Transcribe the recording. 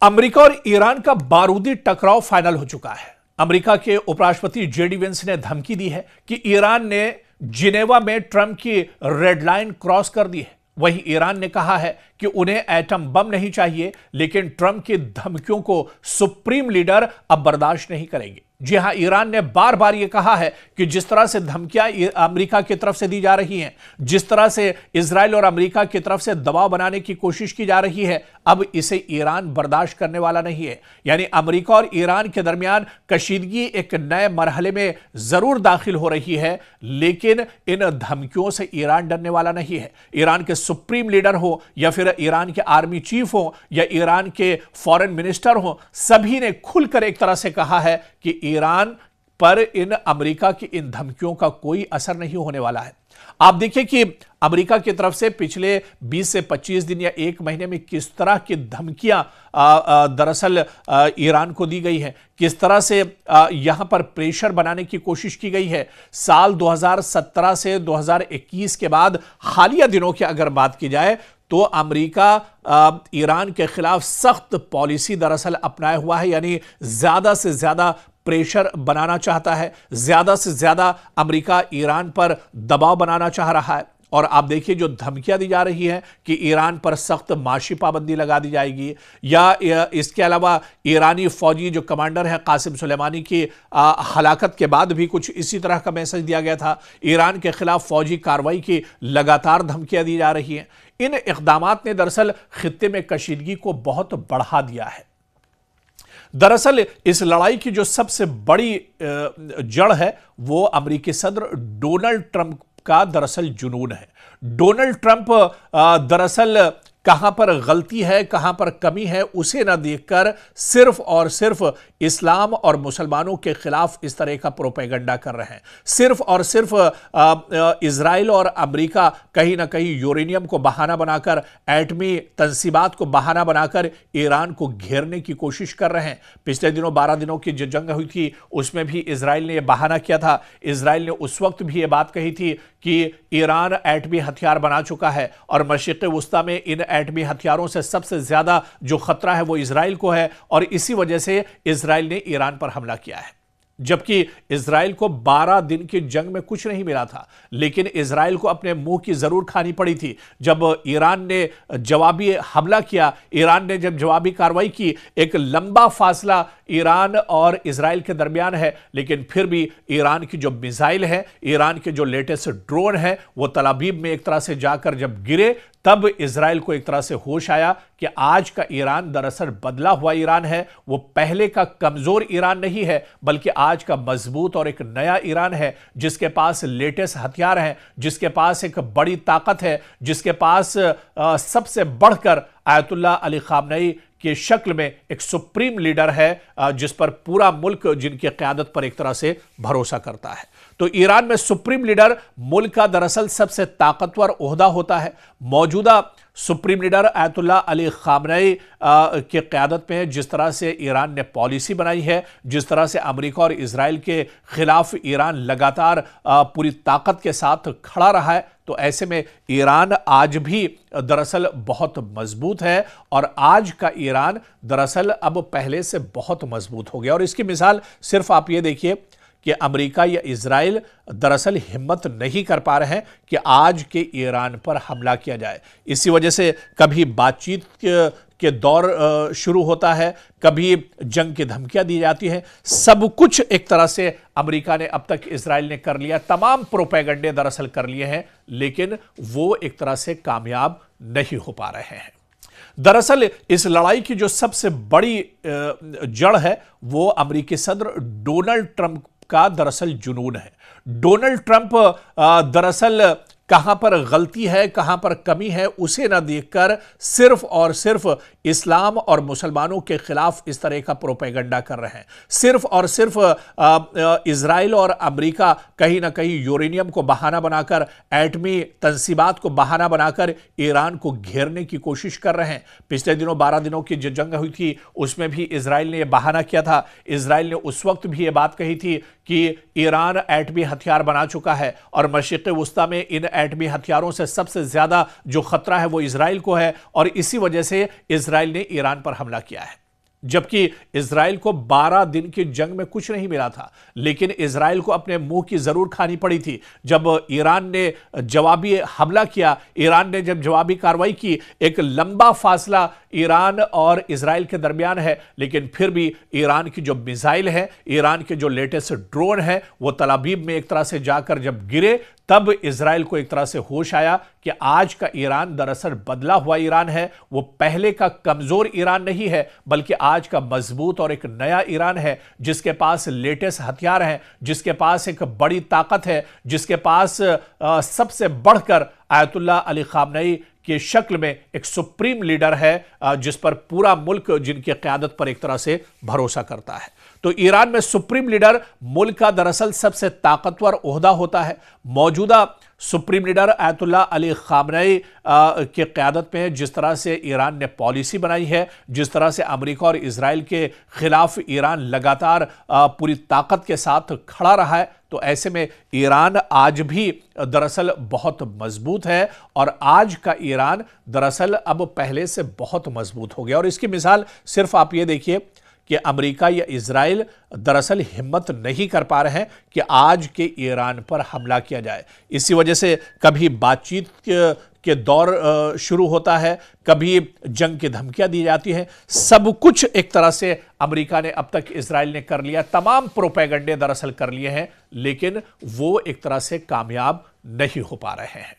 America और Iran का बारूदी टकराव फाइनल हो चुका है। अमेरिका के उपराष्ट्रपति जेडी वेंस ने धमकी दी है कि ईरान ने जिनेवा में ट्रंप की रेड लाइन क्रॉस कर दी है। वहीं ईरान ने कहा है कि उन्हें एटम बम नहीं चाहिए, लेकिन ट्रंप की धमकियों को सुप्रीम लीडर अब बर्दाश्त नहीं करेंगे। जी हां, ईरान ने बार बार यह कहा है कि जिस तरह से धमकियां अमेरिका की तरफ से दी जा रही हैं, जिस तरह से इजराइल और अमेरिका की तरफ से दबाव बनाने की कोशिश की जा रही है, अब इसे ईरान बर्दाश्त करने वाला नहीं है। यानी अमेरिका और ईरान के दरमियान कशीदगी एक नए मरहले में जरूर दाखिल हो रही है, लेकिन इन धमकियों से ईरान डरने वाला नहीं है। ईरान के सुप्रीम लीडर हो या फिर ईरान के आर्मी चीफ हो या ईरान के फॉरेन मिनिस्टर हो, सभी ने खुलकर एक तरह से कहा है कि ईरान पर इन अमेरिका की इन धमकियों का कोई असर नहीं होने वाला है। आप देखिए कि अमेरिका की तरफ से पिछले 20 से 25 दिन या एक महीने में किस तरह की धमकियां दरअसल ईरान को दी गई है, किस तरह से यहां पर प्रेशर बनाने की कोशिश की गई है। साल 2017 से 2021 के बाद हालिया दिनों की अगर बात की जाए तो अमेरिका ईरान के खिलाफ सख्त पॉलिसी दरअसल अपनाया हुआ है, यानी ज्यादा से ज्यादा प्रेशर बनाना चाहता है, ज्यादा से ज्यादा अमेरिका ईरान पर दबाव बनाना चाह रहा है। और आप देखिए जो धमकियां दी जा रही हैं कि ईरान पर सख्त माशी पाबंदी लगा दी जाएगी, या इसके अलावा ईरानी फौजी जो कमांडर है कासिम सुलेमानी की हलाकत के बाद भी कुछ इसी तरह का मैसेज दिया गया था। ईरान के खिलाफ फौजी कार्रवाई की लगातार धमकियां दी जा रही हैं। इन इक़दामात ने दरअसल खित्ते में कशीदगी को बहुत बढ़ा दिया है। दरअसल इस लड़ाई की जो सबसे बड़ी जड़ है वो अमेरिकी सदर डोनाल्ड ट्रंप का दरअसल जुनून है। डोनाल्ड ट्रंप दरअसल कहां पर गलती है, कहां पर कमी है, उसे न देखकर सिर्फ और सिर्फ इस्लाम और मुसलमानों के खिलाफ इस तरह का प्रोपेगेंडा कर रहे हैं। सिर्फ और सिर्फ इजराइल और अमेरिका कहीं ना कहीं यूरेनियम को बहाना बनाकर, एटमी तंसीबात को बहाना बनाकर ईरान को घेरने की कोशिश कर रहे हैं। पिछले दिनों 12 दिनों की जो जंग हुई थी उसमें भी इजराइल ने यह बहाना किया था। इजराइल ने उस वक्त भी यह बात कही थी कि ईरान एटमी हथियार बना चुका है और मशरिक़ वुस्ता में इन एटमी हथियारों से सबसे ज्यादा जो खतरा है वो इजराइल को है, और इसी वजह से इजराइल ने ईरान पर हमला किया है। जबकि इजराइल को 12 दिन की जंग में कुछ नहीं मिला था, लेकिन इजराइल को अपने मुंह की जरूर खानी पड़ी थी। जब ईरान ने जवाबी हमला किया, ईरान ने जब जवाबी कार्रवाई की, एक लंबा फासला ईरान और इजराइल के दरमियान है, लेकिन फिर भी ईरान की जो मिसाइल है, ईरान के जो लेटेस्ट ड्रोन है, वो तल अवीव में एक तरह से जाकर जब गिरे, तब इजराइल को एक तरह से होश आया कि आज का ईरान दरअसल बदला हुआ ईरान है। वो पहले का कमजोर ईरान नहीं है, बल्कि आज का मजबूत और एक नया ईरान है, जिसके पास लेटेस्ट हथियार हैं, जिसके पास एक बड़ी ताकत है, जिसके पास सबसे बढ़कर आयतुल्लाह अली खामनेई की शक्ल में एक सुप्रीम लीडर है, जिस पर पूरा मुल्क जिनकी क़यादत पर एक तरह से भरोसा करता है। तो ईरान में सुप्रीम लीडर मुल्क का दरअसल सबसे ताकतवर ओहदा होता है। मौजूदा supreme leader Ayatollah Ali Khamenei की क़यादत में जिस तरह से ईरान ने पॉलिसी बनाई है, जिस तरह से अमेरिका और इजराइल के खिलाफ ईरान लगातार पूरी ताकत के साथ खड़ा रहा है, तो ऐसे में ईरान आज भी दरअसल बहुत मजबूत है, और आज का ईरान दरअसल अब पहले से बहुत मजबूत हो गया। और इसकी मिसाल सिर्फ आप ये देखिए कि अमेरिका या इजराइल दरअसल हिम्मत नहीं कर पा रहे हैं कि आज के ईरान पर हमला किया जाए। इसी वजह से कभी बातचीत के दौर शुरू होता है, कभी जंग की धमकियां दी जाती हैं। सब कुछ एक तरह से अमेरिका ने अब तक इजराइल ने कर लिया, तमाम प्रोपेगेंडे दरअसल कर लिए हैं, लेकिन वो एक तरह से कामयाब नहीं हो पा रहे हैं। दरअसल इस लड़ाई की जो सबसे बड़ी जड़ है वो अमेरिकी सदर डोनाल्ड ट्रंप का दरअसल जुनून है। डोनाल्ड ट्रंप दरअसल कहां पर गलती है, कहां पर कमी है, उसे न देखकर सिर्फ और सिर्फ इस्लाम और मुसलमानों के खिलाफ इस तरह का प्रोपेगेंडा कर रहे हैं। सिर्फ और सिर्फ इजराइल और अमेरिका कहीं ना कहीं यूरेनियम को बहाना बनाकर, एटमी तंसीबात को बहाना बनाकर ईरान को घेरने की कोशिश कर रहे हैं। पिछले दिनों 12 दिनों की जो जंग हुई थी उसमें भी इजराइल ने यह बहाना किया था। इजराइल ने उस वक्त भी यह बात कही थी कि ईरान एटमी हथियार बना चुका है और मशरिक़ वुस्ता में इन एटमी हथियारों से सबसे ज्यादा जो खतरा है वो इजराइल को है, और इसी वजह से इजराइल ने ईरान पर हमला किया है। जबकि इजराइल को 12 दिन की जंग में कुछ नहीं मिला था, लेकिन इजराइल को अपने मुंह की जरूर खानी पड़ी थी जब ईरान ने जवाबी हमला किया। ईरान ने जब जवाबी कार्रवाई की, एक लंबा फासला ईरान और इजराइल के दरमियान है, लेकिन फिर भी ईरान की जो मिसाइल है, ईरान के जो लेटेस्ट ड्रोन है, वो तल अवीव में एक तरह से जाकर जब गिरे, तब इजराइल को एक तरह से होश आया कि आज का ईरान दरअसल बदला हुआ ईरान है। वो पहले का कमजोर ईरान नहीं है, बल्कि आज का मजबूत और एक नया ईरान है, जिसके पास लेटेस्ट हथियार हैं, जिसके पास एक बड़ी ताकत है, जिसके पास सबसे बढ़कर आयतुल्लाह अली खामनेई की शक्ल में एक सुप्रीम लीडर है, जिस पर पूरा मुल्क जिनकी क़यादत पर एक तरह से भरोसा करता है। तो ईरान में सुप्रीम लीडर मुल्क का दरअसल सबसे ताकतवर ओहदा होता है। मौजूदा supreme leader Ayatollah Ali Khamenei की क़यादत में जिस तरह से ईरान ने पॉलिसी बनाई है, जिस तरह से अमेरिका और इजराइल के खिलाफ ईरान लगातार पूरी ताकत के साथ खड़ा रहा है, तो ऐसे में ईरान आज भी दरअसल बहुत मजबूत है और आज का ईरान दरअसल अब पहले से बहुत मजबूत हो गया। और इसकी मिसाल सिर्फ आप ये देखिए कि अमेरिका या इजराइल दरअसल हिम्मत नहीं कर पा रहे हैं कि आज के ईरान पर हमला किया जाए। इसी वजह से कभी बातचीत के दौर शुरू होता है, कभी जंग की धमकियां दी जाती हैं। सब कुछ एक तरह से अमेरिका ने अब तक इजराइल ने कर लिया, तमाम प्रोपेगेंडे दरअसल कर लिए हैं, लेकिन वो एक तरह से कामयाब नहीं हो पा रहे हैं।